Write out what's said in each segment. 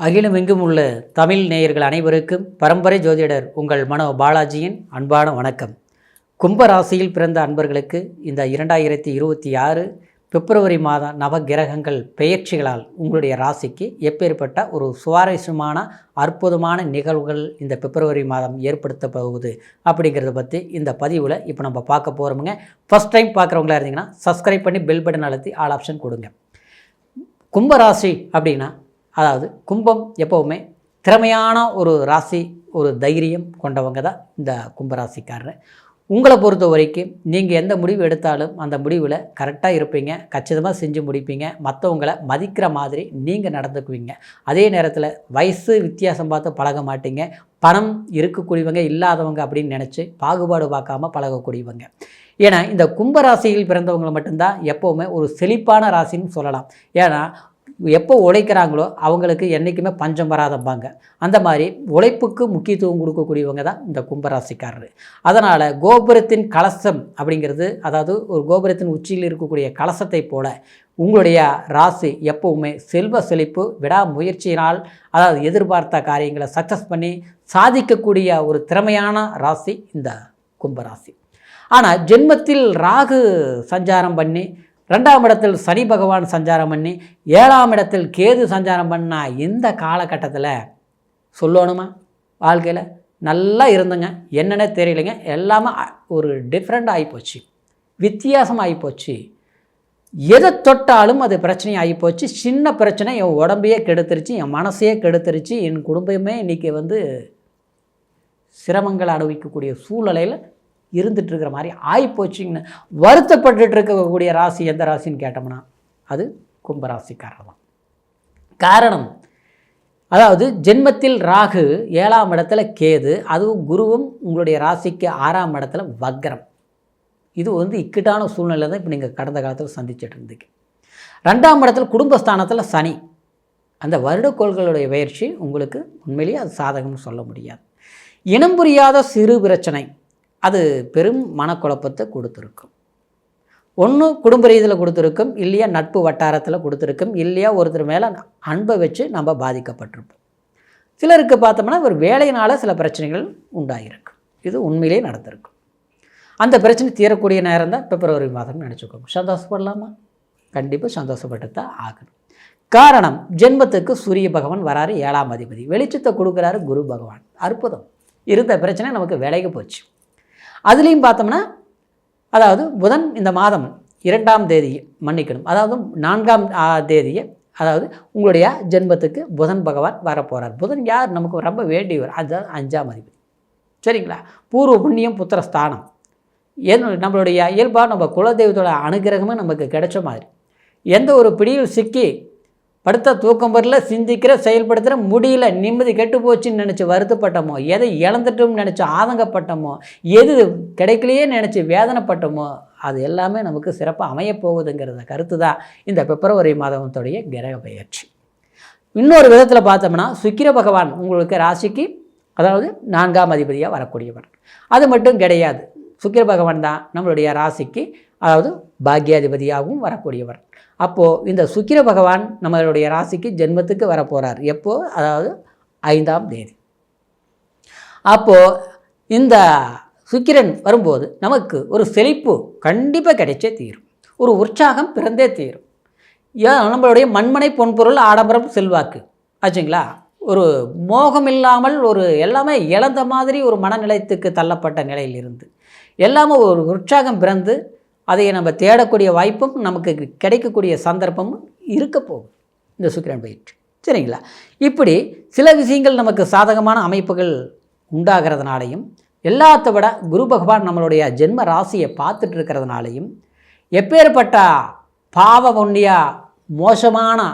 அகிலம் எங்கும் உள்ள தமிழ் நேயர்கள் அனைவருக்கும் பரம்பரை ஜோதிடர் உங்கள் மனோ பாலாஜியின் அன்பான வணக்கம். கும்ப ராசியில் பிறந்த அன்பர்களுக்கு இந்த 2026 பிப்ரவரி மாத நவகிரகங்கள் பெயர்ச்சிகளால் உங்களுடைய ராசிக்கு எப்பேற்பட்ட ஒரு சுவாரஸ்யமான அற்புதமான நிகழ்வுகள் இந்த பிப்ரவரி மாதம் ஏற்படுத்த போகுது அப்படிங்கிறத பற்றி இந்த பதிவில் இப்போ நம்ம பார்க்க போகிறோமுங்க. ஃபஸ்ட் டைம் பார்க்குறவங்களா இருந்தீங்கன்னா சப்ஸ்கிரைப் பண்ணி பெல் பட்டன் அழுத்தி ஆல் ஆப்ஷன் கொடுங்க. கும்பராசி அப்படின்னா அதாவது கும்பம் எப்போவுமே திறமையான ஒரு ராசி, ஒரு தைரியம் கொண்டவங்க தான் இந்த கும்பராசிக்காரர். உங்களை பொறுத்த வரைக்கும் நீங்கள் எந்த முடிவு எடுத்தாலும் அந்த முடிவில் கரெக்டாக இருப்பீங்க, கச்சிதமாக செஞ்சு முடிப்பீங்க, மற்றவங்களை மதிக்கிற மாதிரி நீங்கள் நடந்துக்குவீங்க. அதே நேரத்தில் வயசு வித்தியாசம் பார்த்து பழக மாட்டீங்க. பணம் இருக்கக்கூடியவங்க இல்லாதவங்க அப்படின்னு நினச்சி பாகுபாடு பார்க்காம பழகக்கூடியவங்க. ஏன்னா இந்த கும்பராசியில் பிறந்தவங்களை மட்டும்தான் எப்போவுமே ஒரு செழிப்பான ராசின்னு சொல்லலாம். ஏன்னா எப்போ உழைக்கிறாங்களோ அவங்களுக்கு என்றைக்குமே பஞ்சம் வராதம்பாங்க. அந்த மாதிரி உழைப்புக்கு முக்கியத்துவம் கொடுக்கக்கூடியவங்க தான் இந்த கும்பராசிக்காரர். அதனால் கோபுரத்தின் கலசம் அப்படிங்கிறது, அதாவது ஒரு கோபுரத்தின் உச்சியில் இருக்கக்கூடிய கலசத்தை போல உங்களுடைய ராசி எப்போவுமே செல்வ செழிப்பு, விடாமுயற்சியினால் அதாவது எதிர்பார்த்த காரியங்களை சக்ஸஸ் பண்ணி சாதிக்கக்கூடிய ஒரு திறமையான ராசி இந்த கும்பராசி. ஆனால் ஜென்மத்தில் ராகு சஞ்சாரம் பண்ணி, 2ஆம் இடத்தில் சனி பகவான் சஞ்சாரம் பண்ணி, 7ஆம் இடத்தில் கேது சஞ்சாரம் பண்ணால் இந்த காலகட்டத்தில் சொல்லணுமா, வாழ்க்கையில் நல்லா இருந்துங்க, என்னென்ன தெரியலைங்க, எல்லாமே ஒரு டிஃப்ரெண்ட் ஆகிப்போச்சு, வித்தியாசம் ஆகிப்போச்சு. எதை தொட்டாலும் அது பிரச்சனை ஆகிப்போச்சு. சின்ன பிரச்சனை என் உடம்பையே கெடுத்துருச்சு, என் மனசையே கெடுத்துருச்சு, என் குடும்பமே இன்றைக்கி சிரமங்கள் அனுபவிக்கக்கூடிய சூழ்நிலையில் இருந்துகிட்ருக்கிற மாதிரி ஆகிப்போச்சிங்கன்னு வருத்தப்பட்டு இருக்கக்கூடிய ராசி எந்த ராசின்னு கேட்டோம்னா அது கும்பராசிக்காரர் தான். காரணம், அதாவது ஜென்மத்தில் ராகு, 7ஆம் இடத்துல கேது, அதுவும் குருவும் உங்களுடைய ராசிக்கு 6ஆம் இடத்துல வக்ரம். இது இக்கட்டான சூழ்நிலை தான் இப்போ நீங்கள் கடந்த காலத்தில் சந்திச்சுட்டு இருந்தீங்க. 2ஆம் இடத்துல குடும்பஸ்தானத்தில் சனி. அந்த வருடக்கோள்களுடைய பயிற்சி உங்களுக்கு உண்மையிலேயே அது சாதகம்னு சொல்ல முடியாது. இனம் புரியாத சிறு பிரச்சனை அது பெரும் மனக்குழப்பத்தை கொடுத்துருக்கும். ஒன்று குடும்ப ரீதியில் கொடுத்துருக்கும், இல்லையா நட்பு வட்டாரத்தில் கொடுத்துருக்கும், இல்லையா ஒருத்தர் மேலே அன்பை வச்சு நம்ம பாதிக்கப்பட்டிருப்போம். சிலருக்கு பார்த்தோம்னா ஒரு வேலையினால் சில பிரச்சனைகள் உண்டாகிருக்கும். இது உண்மையிலே நடந்திருக்கும். அந்த பிரச்சனை தீரக்கூடிய நேரம் தான் பிப்ரவரி மாதம் நினச்சிக்கோங்க. சந்தோஷப்படலாமா? கண்டிப்பாக சந்தோஷப்பட்டு தான் ஆகணும். காரணம், ஜென்மத்துக்கு சூரிய பகவான் வராரு, 7ஆம் அதிபதி, வெளிச்சத்தை கொடுக்குறாரு குரு பகவான். அற்புதம். இருந்த பிரச்சனை நமக்கு விலகி போச்சு. அதுலேயும் பார்த்தோம்னா அதாவது புதன் இந்த மாதம் 2ஆம் தேதி மன்னிக்கணும், அதாவது 4ஆம் தேதியை, அதாவது உங்களுடைய ஜென்மத்துக்கு புதன் பகவான் வரப்போகிறார். புதன் யார்? நமக்கு ரொம்ப வேண்டியவர். அதுதான் 5ஆம் அதிபதி. சரிங்களா? பூர்வ புண்ணியம் புத்திரஸ்தானம். நம்மளுடைய இயல்பாக நம்ம குலதெய்வத்தோட அனுகிரகமும் நமக்கு கிடைச்ச மாதிரி. எந்த ஒரு பிடியில் சிக்கி படுத்த தூக்கம் வரல, சிந்திக்கிற செயல்படுத்துகிற முடியல, நிம்மதி கெட்டு போச்சுன்னு நினச்சி வருத்தப்பட்டோமோ, எதை இழந்துட்டோம்னு நினச்சி ஆதங்கப்பட்டோமோ, எது கிடைக்கலையே நினச்சி வேதனைப்பட்டோமோ, அது எல்லாமே நமக்கு சிறப்பாக அமையப்போகுதுங்கிறத கருத்து தான் இந்த பிப்ரவரி மாதத்துடைய கிரக பெயர்ச்சி. இன்னொரு விதத்தில் பார்த்தோம்னா சுக்கிர பகவான் உங்களுக்கு ராசிக்கு, அதாவது 4ஆம் அதிபதியாக வரக்கூடியவர். அது மட்டும் கிடையாது, சுக்கிர பகவான் தான் நம்மளுடைய ராசிக்கு, அதாவது பாக்யாதிபதியாகவும் வரக்கூடியவர். அப்போது இந்த சுக்கிர பகவான் நம்மளுடைய ராசிக்கு ஜென்மத்துக்கு வரப்போகிறார். எப்போது? அதாவது 5ஆம் தேதி. அப்போது இந்த சுக்கிரன் வரும்போது நமக்கு ஒரு செழிப்பு கண்டிப்பாக கிடைச்சே தீரும், ஒரு உற்சாகம் பிறந்தே தீரும். நம்மளுடைய மண்மனை பொன்பொருள் ஆடம்பரம் செல்வாக்கு ஆச்சுங்களா, ஒரு மோகம் இல்லாமல் ஒரு எல்லாமே இழந்த மாதிரி ஒரு மனநிலையத்துக்கு தள்ளப்பட்ட நிலையில் இருந்து எல்லாமே ஒரு உற்சாகம் பிறந்து அதை நம்ம தேடக்கூடிய வாய்ப்பும் நமக்கு கிடைக்கக்கூடிய சந்தர்ப்பமும் இருக்க போகும் இந்த சுக்கிரன் பயிற்சி. சரிங்களா? இப்படி சில விஷயங்கள் நமக்கு சாதகமான அமைப்புகள் உண்டாகிறதுனாலையும், எல்லாத்த விட குரு பகவான் நம்மளுடைய ஜென்ம ராசியை பார்த்துட்டு இருக்கிறதுனாலையும், எப்பேற்பட்ட பாவ புண்ணிய மோசமான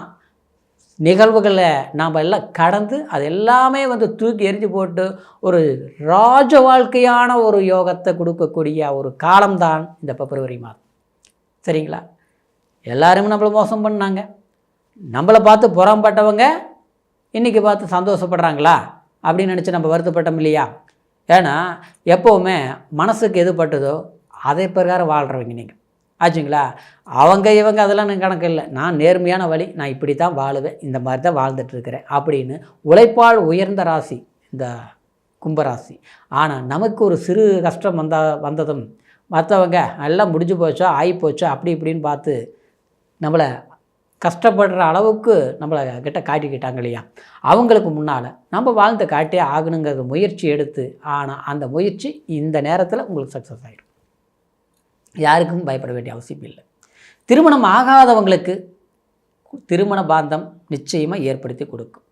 நிகழ்வுகளை நாம் எல்லாம் கடந்து அது எல்லாமே தூக்கி எரிஞ்சு போட்டு ஒரு ராஜ வாழ்க்கையான ஒரு யோகத்தை கொடுக்கக்கூடிய ஒரு காலம்தான் இந்த பிப்ரவரி மாதம். சரிங்களா? எல்லாருமே நம்மளை மோசம் பண்ணாங்க, நம்மளை பார்த்து புறம்பட்டவங்க இன்றைக்கி பார்த்து சந்தோஷப்படுறாங்களா அப்படின்னு நினச்சி நம்ம வருத்தப்பட்டோம் இல்லையா? ஏன்னா எப்போவுமே மனசுக்கு எது பட்டதோ அதே பிரகாரம் வாழ்கிறவங்க நீங்கள். ஆச்சுங்களா? அவங்க இவங்க அதெல்லாம் எனக்கு கணக்கு இல்லை. நான் நேர்மையான வழி, நான் இப்படி தான் வாழுவேன், இந்த மாதிரி தான் வாழ்ந்துட்டுருக்கிறேன் அப்படின்னு உழைப்பால் உயர்ந்த ராசி இந்த கும்பராசி. ஆனால் நமக்கு ஒரு சிறு கஷ்டம் வந்ததும் மற்றவங்க எல்லாம் முடிஞ்சு போச்சோ ஆகிப்போச்சோ அப்படி இப்படின்னு பார்த்து நம்மளை கஷ்டப்படுற அளவுக்கு நம்மளை கிட்ட காட்டிக்கிட்டாங்க இல்லையா, அவங்களுக்கு முன்னால் நம்ம வாழ்ந்து காட்டே ஆகணுங்கிறது முயற்சி எடுத்து, ஆனால் அந்த முயற்சி இந்த நேரத்தில் உங்களுக்கு சக்ஸஸ் ஆகிடும். யாருக்கும் பயப்பட வேண்டிய அவசியம் இல்லை. திருமணம் ஆகாதவங்களுக்கு திருமண பாந்தம் நிச்சயமாக ஏற்படுத்தி கொடுக்கும்.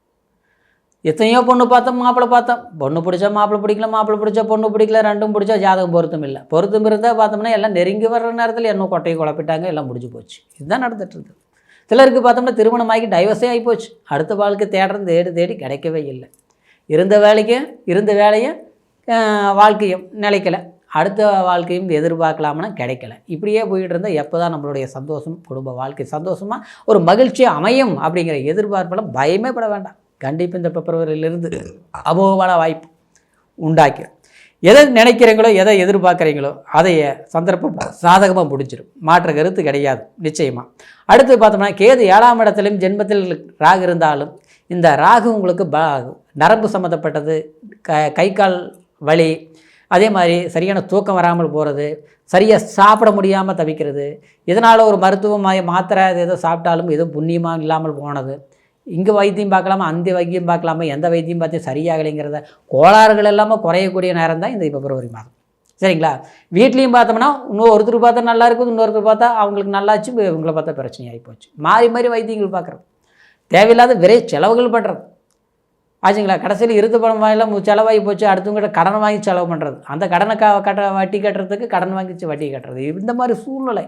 எத்தனையோ பொண்ணு பார்த்தோம், மாப்பிள்ளை பார்த்தோம், பொண்ணு பிடிச்சா மாப்பிள்ளை பிடிக்கல, மாப்பிள்ளை பிடிச்சா பொண்ணு பிடிக்கல, ரெண்டும் பிடிச்சா ஜாதகம் பொருத்தம் இல்லை. பொருத்தம் இருந்தால் பார்த்தோம்னா எல்லாம் நெருங்கி வர்ற நேரத்தில் என்ன கொட்டையை குழப்பிட்டாங்க, எல்லாம் முடிஞ்சு போச்சு. இதுதான் நடந்துட்டு இருக்குது. சிலருக்கு பார்த்தோம்னா திருமணமாகி டைவர்ஸே ஆகி போச்சு. அடுத்த வாழ்க்கை தேடி தேடி கிடைக்கவே இல்லை. இருந்த வேலையும் வாழ்க்கையும் நிலைக்கலை, அடுத்த வாழ்க்கையும் எதிர்பார்க்கலாம்னா கிடைக்கல. இப்படியே போயிட்டு இருந்தால் எப்போ தான் நம்மளுடைய சந்தோஷம், குடும்ப வாழ்க்கை சந்தோஷமாக ஒரு மகிழ்ச்சி அமையும் அப்படிங்கிற எதிர்பார்ப்பெல்லாம் பயமே பட வேண்டாம். கண்டிப்பாக இந்த பிப்ரவரியிலிருந்து அமோகமான வாய்ப்பு உண்டாக்கி, எதை நினைக்கிறீங்களோ எதை எதிர்பார்க்குறீங்களோ அதைய சந்தர்ப்பம் சாதகமாக முடிஞ்சிடும். மாற்ற கருத்து கிடையாது நிச்சயமாக. அடுத்து பார்த்தோம்னா கேது 7ஆம் இடத்துலையும் ஜென்மத்தில் ராகு இருந்தாலும் இந்த ராகு உங்களுக்கு நரம்பு சம்மந்தப்பட்டது, கை கால் வலி, அதே மாதிரி சரியான தூக்கம் வராமல் போகிறது, சரியாக சாப்பிட முடியாமல் தவிக்கிறது, இதனால் ஒரு மருத்துவ மாத்திரை ஏதோ சாப்பிட்டாலும் எதுவும் புண்ணியமாக இல்லாமல் போனது, இங்கே வைத்தியம் பார்க்கலாமா அந்த வைத்தியம் பார்க்கலாமா எந்த வைத்தியம் பார்த்து சரியாகலைங்கிறத கோளாறுகள் எல்லாமே குறையக்கூடிய நேரம் தான் இந்த பிப்ரவரி மாதம். சரிங்களா? வீட்லேயும் பார்த்தோம்னா இன்னும் ஒருத்தர் பார்த்தா நல்லா இருக்குது, இன்னொருத்தர் பார்த்தா அவங்களுக்கு நல்லாச்சு, இவங்களை பார்த்தா பிரச்சனை ஆகி போச்சு. மாறி வைத்தியங்கள் பார்க்குறது, தேவையில்லாத விரை செலவுகள் பண்ணுறது ஆச்சுங்களா? கடைசியில் இருந்த பணம் வாங்கலாம் செலவாகி போச்சு, அடுத்தவங்கிட்ட கடன் வாங்கி செலவு பண்ணுறது, அந்த கடனை வட்டி கட்டுறதுக்கு கடன் வாங்கிச்சு வட்டி கட்டுறது, இந்த மாதிரி சூழ்நிலை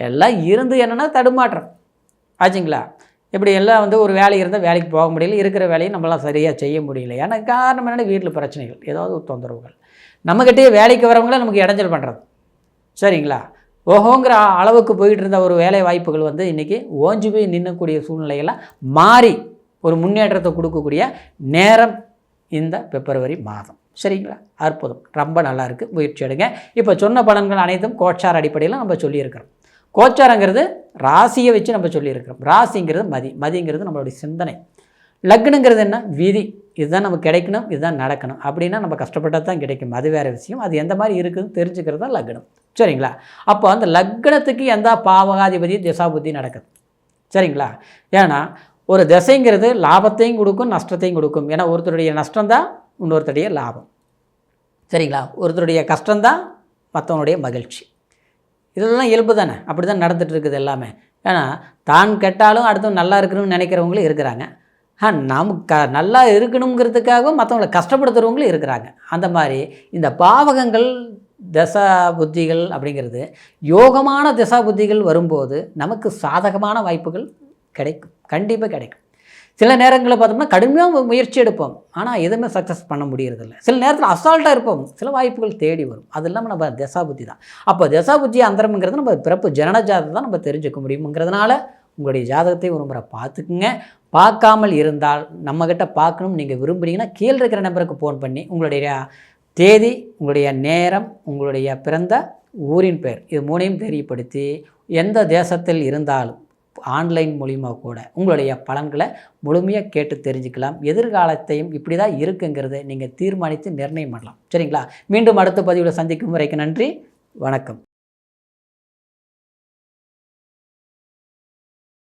எல்லாம் இருந்து என்னென்னா தடுமாற்றம் ஆச்சுங்களா? இப்படி எல்லாம் ஒரு வேலை இருந்தால் வேலைக்கு போக முடியல, இருக்கிற வேலையை நம்மளாம் சரியாக செய்ய முடியல. ஏன்னா காரணம் என்னென்னா வீட்டில் பிரச்சனைகள், ஏதாவது ஒரு தொந்தரவுகள், நம்மக்கிட்டே வேலைக்கு வரவங்கள நமக்கு இடைஞ்சல் பண்ணுறது. சரிங்களா? ஓஹோங்கிற அளவுக்கு போயிட்டு இருந்த ஒரு வேலை வாய்ப்புகள் இன்றைக்கி ஓஞ்சி போய் நின்னக்கூடிய சூழ்நிலையெல்லாம் மாறி ஒரு முன்னேற்றத்தை கொடுக்கக்கூடிய நேரம் இந்த பிப்ரவரி மாதம். சரிங்களா? அற்புதம், ரொம்ப நல்லா இருக்குது, முயற்சி எடுங்க. இப்போ சொன்ன பலன்கள் அனைத்தும் கோச்சார அடிப்படையில் நம்ம சொல்லியிருக்கிறோம். கோச்சாரங்கிறது ராசியை வச்சு நம்ம சொல்லியிருக்கிறோம். ராசிங்கிறது மதிங்கிறது நம்மளுடைய சிந்தனை. லக்னங்கிறது என்ன? விதி. இதுதான் நமக்கு கிடைக்கணும், இதுதான் நடக்கணும் அப்படின்னா நம்ம கஷ்டப்பட்டால் தான் கிடைக்கும், அது வேறு விஷயம். அது எந்த மாதிரி இருக்குதுன்னு தெரிஞ்சுக்கிறது தான் லக்னம். சரிங்களா? அப்போ அந்த லக்னத்துக்கு எந்த பாவகாதிபதி திசாபுத்தி நடக்குது. சரிங்களா? ஏன்னா ஒரு திசைங்கிறது லாபத்தையும் கொடுக்கும் நஷ்டத்தையும் கொடுக்கும். ஏன்னா ஒருத்தருடைய நஷ்டம்தான் இன்னொருத்தருடைய லாபம். சரிங்களா? ஒருத்தருடைய கஷ்டம்தான் மற்றவனுடைய மகிழ்ச்சி. இதெல்லாம் இயல்பு தானே, அப்படி தான் நடந்துகிட்டு இருக்குது எல்லாமே. ஏன்னா தான் கெட்டாலும் அடுத்தவங்க நல்லா இருக்கணும்னு நினைக்கிறவங்களும் இருக்கிறாங்க, நமக்கு நல்லா இருக்கணுங்கிறதுக்காகவும் மற்றவங்களை கஷ்டப்படுத்துகிறவங்களும் இருக்கிறாங்க. அந்த மாதிரி இந்த பாவகங்கள் தசா புத்திகள் அப்படிங்கிறது யோகமான தசா புத்திகள் வரும்போது நமக்கு சாதகமான வாய்ப்புகள் கிடைக்கும், கண்டிப்பாக கிடைக்கும். சில நேரங்களில் பார்த்தோம்னா கடுமையாக முயற்சி எடுப்போம், ஆனால் எதுவுமே சக்ஸஸ் பண்ண முடியறதில்ல. சில நேரத்தில் அசால்ட்டாக இருப்போம், சில வாய்ப்புகள் தேடி வரும். அது இல்லாமல் நம்ம தசாபுத்தி தான். அப்போ தசாபுத்தி அந்தரம்ங்கிறது நம்ம பிறப்பு ஜனன ஜாதகம் தான் நம்ம தெரிஞ்சுக்க முடியுங்கிறதுனால உங்களுடைய ஜாதகத்தை ஒரு முறை பார்த்துக்குங்க. பார்க்காமல் இருந்தால் நம்மக்கிட்ட பார்க்கணும் நீங்கள் விரும்புகிறீங்கன்னா கீழே இருக்கிற நம்பருக்கு ஃபோன் பண்ணி உங்களுடைய தேதி, உங்களுடைய நேரம், உங்களுடைய பிறந்த ஊரின் பெயர், இது மூணையும் தெரியப்படுத்தி எந்த தேசத்தில் இருந்தாலும் ஆன்லைன் மூலியமாக கூட உங்களுடைய பலன்களை முழுமையாக கேட்டு தெரிஞ்சுக்கலாம். எதிர்காலத்தையும் இப்படி தான் இருக்குங்கிறத நீங்கள் தீர்மானித்து நிர்ணயம் பண்ணலாம். சரிங்களா? மீண்டும் அடுத்த பதிவில் சந்திக்கும் வரைக்கும் நன்றி, வணக்கம்.